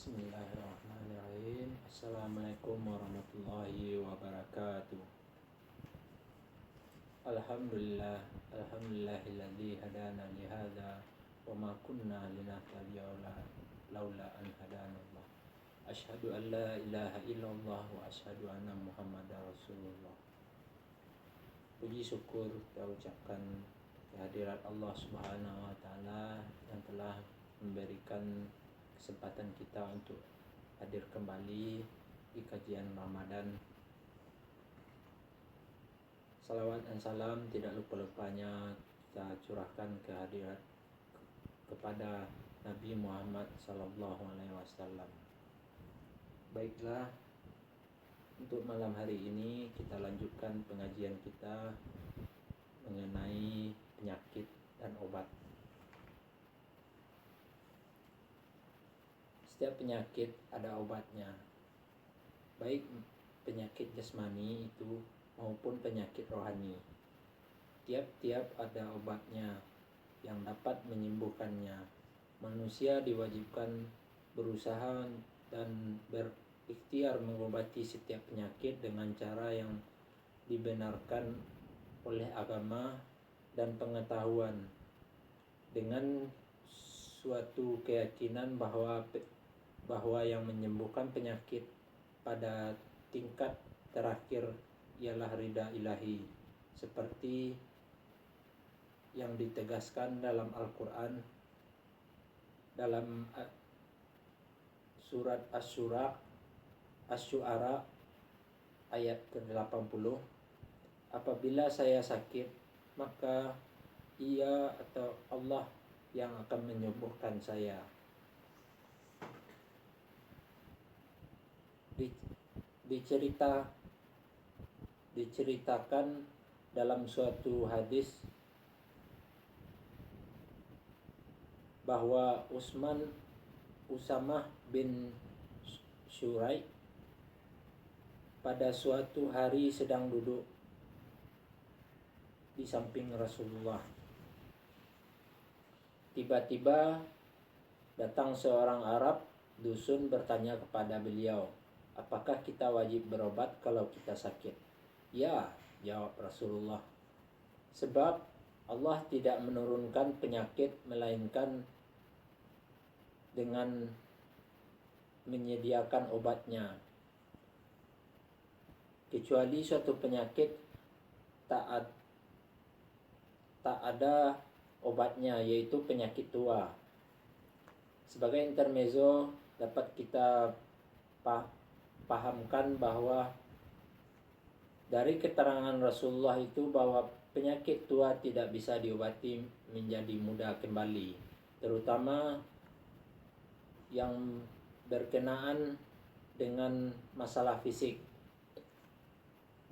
Bismillahirrahmanirrahim. Assalamualaikum warahmatullahi wabarakatuh. Alhamdulillahilladzi hadana li hadza wa ma kunna linahtadiya laula an hadanallah. Asyhadu an la ilaha illallah wa asyhadu anna Muhammadar Rasulullah. Puji syukur kita ucapkan kehadirat Allah Subhanahu wa taala yang telah memberikan kesempatan kita untuk hadir kembali di kajian Ramadan. Salawat dan salam tidak lupa-lupanya kita curahkan kehadirat kepada Nabi Muhammad SAW. Baiklah, untuk malam hari ini kita lanjutkan pengajian kita mengenai penyakit dan obat. Setiap penyakit ada obatnya, baik penyakit jasmani itu maupun penyakit rohani. Tiap-tiap ada obatnya yang dapat menyembuhkannya. Manusia diwajibkan berusaha dan berikhtiar mengobati setiap penyakit dengan cara yang dibenarkan oleh agama dan pengetahuan, dengan suatu keyakinan bahwa yang menyembuhkan penyakit pada tingkat terakhir ialah ridha ilahi, seperti yang ditegaskan dalam Al-Quran dalam surat Asy-Syu'ara ayat ke-80. Apabila saya sakit, maka ia atau Allah yang akan menyembuhkan saya. Diceritakan dalam suatu hadis bahwa Usamah bin Syurai pada suatu hari sedang duduk di samping Rasulullah. Tiba-tiba datang seorang Arab dusun bertanya kepada beliau, apakah kita wajib berobat kalau kita sakit? Ya, jawab Rasulullah. Sebab Allah tidak menurunkan penyakit melainkan dengan menyediakan obatnya. Kecuali suatu penyakit tak ada obatnya, yaitu penyakit tua. Sebagai intermezzo dapat kita pahamkan bahwa dari keterangan Rasulullah itu bahwa penyakit tua tidak bisa diobati menjadi muda kembali, terutama yang berkenaan dengan masalah fisik.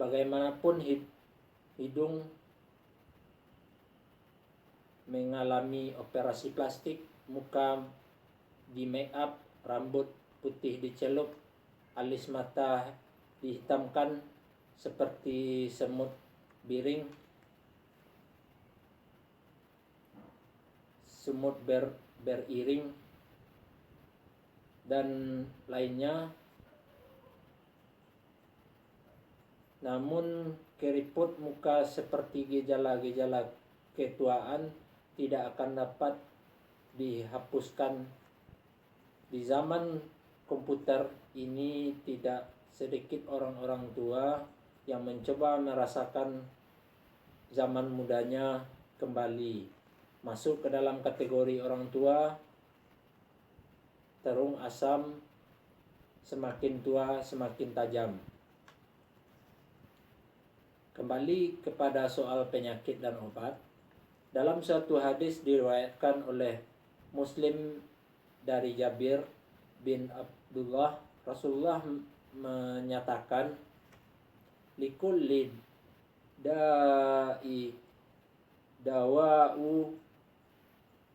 Bagaimanapun hidung mengalami operasi plastik, muka di make up, rambut putih dicelup, alis mata dihitamkan seperti semut biring, semut beriring, dan lainnya. Namun keriput muka seperti gejala-gejala ketuaan tidak akan dapat dihapuskan. Di zaman komputer ini tidak sedikit orang-orang tua yang mencoba merasakan zaman mudanya kembali, masuk ke dalam kategori orang tua terung asam, semakin tua semakin tajam. Kembali kepada soal penyakit dan obat. Dalam suatu hadis diriwayatkan oleh Muslim dari Jabir bin Abdullah, Rasulullah menyatakan, likulli da'i dawa'u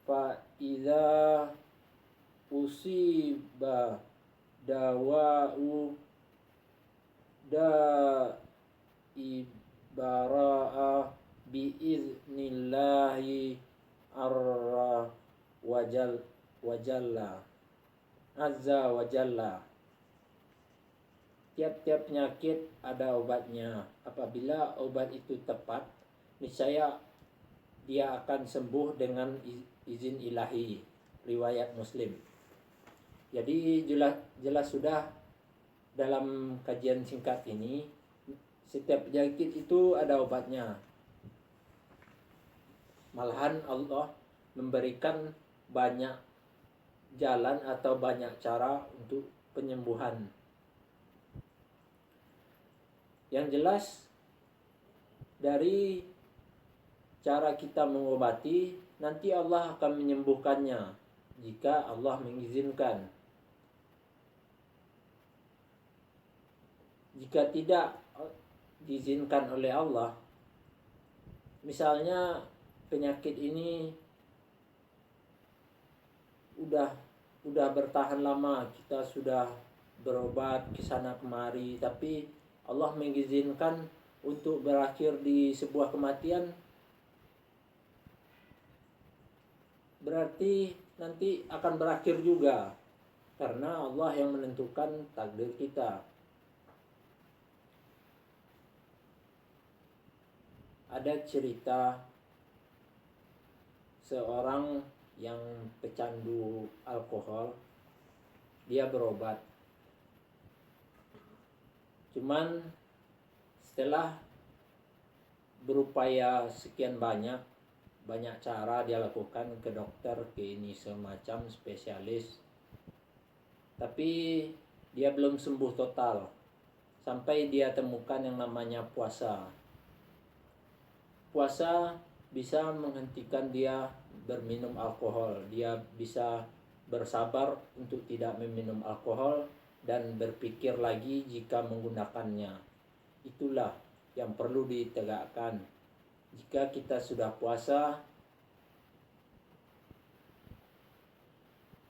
fa idza usiba dawa'u da'i bara'a biiznillahi arra wajalla. azza wa jalla. Tiap-tiap penyakit ada obatnya. Apabila obat itu tepat, niscaya dia akan sembuh dengan izin ilahi. Riwayat Muslim. Jadi jelas sudah dalam kajian singkat ini, setiap penyakit itu ada obatnya. Malahan Allah memberikan banyak jalan atau banyak cara untuk penyembuhan. Yang jelas dari cara kita mengobati, nanti Allah akan menyembuhkannya jika Allah mengizinkan. Jika tidak diizinkan oleh Allah, misalnya penyakit ini udah bertahan lama, kita sudah berobat ke sana kemari, tapi Allah mengizinkan untuk berakhir di sebuah kematian, berarti nanti akan berakhir juga, karena Allah yang menentukan takdir kita. Ada cerita seorang yang pecandu alkohol, dia berobat. Cuman setelah berupaya sekian banyak cara dia lakukan ke dokter, ke ini semacam spesialis, tapi dia belum sembuh total sampai dia temukan yang namanya puasa. Puasa bisa menghentikan dia berminum alkohol. Dia bisa bersabar untuk tidak meminum alkohol dan berpikir lagi jika menggunakannya. Itulah yang perlu ditegakkan. Jika kita sudah puasa,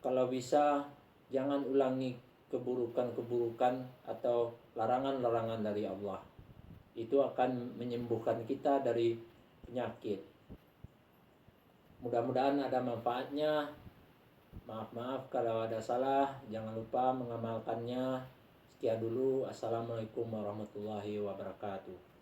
kalau bisa jangan ulangi keburukan-keburukan atau larangan-larangan dari Allah. Itu akan menyembuhkan kita dari penyakit. Mudah-mudahan ada manfaatnya. Maaf kalau ada salah. Jangan lupa mengamalkannya. Sekian dulu. Assalamualaikum warahmatullahi wabarakatuh.